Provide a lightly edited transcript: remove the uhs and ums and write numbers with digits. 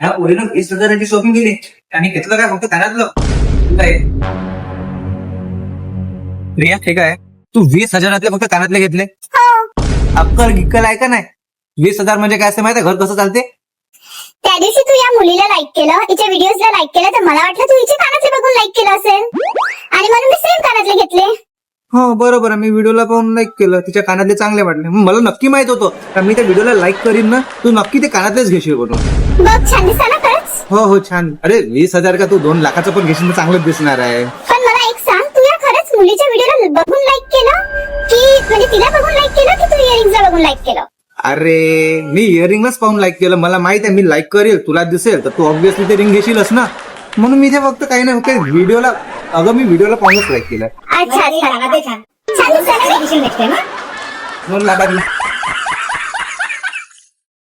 ह्या पोरीनं 20,000ची शॉपिंग केली आणि घेतलं काय फक्त कानातलं काय? प्रिया हे काय तू 20,000 फक्त कानातले घेतले? अक्कल गिक्कल आहे का नाही? 20,000 म्हणजे काय असं माहिती? घर कसं चालते? त्या दिवशी तू या मुलीला लाईक केलं, हिच्या व्हिडिओजला लाईक केलं, तर मला वाटलं तू हिचे कानातले बघून लाईक केलं असेल आणि म्हणून मी सेम कानातले घेतले. हो बरोबर आहे, मी व्हिडिओला पाहून लाईक केलं, तिच्या कानातले चांगले वाटले. मला नक्की माहित होतं का मी त्या व्हिडिओला लाईक करीन ना, तू नक्की ते कानातलेच घेशील म्हणून. बघ छान दिसता ना खरंच. हो छान. अरे 20,000 का तू 2 लाखाचं पण घेशील तर चांगलंच दिसणार आहे. पण मला एक सांग, तू या खरंच मुलीच्या व्हिडिओला बघून लाईक केलं की म्हणजे तिला बघून लाईक केलं की तू इयरिंगला बघून लाईक केलं? अरे मी इयरिंगलाच पाहून लाईक केलं. मला माहित आहे मी लाईक करेल, तुला दिसेल तर तू ऑब्व्हियसली ते रिंग घेशीलच ना, म्हणून मी ते फक्त काही नाही फक्त व्हिडिओला मी व्हिडिओला पाहूनच लाईक केलं. अच्छा छान दिसता ना? 2 लाखाची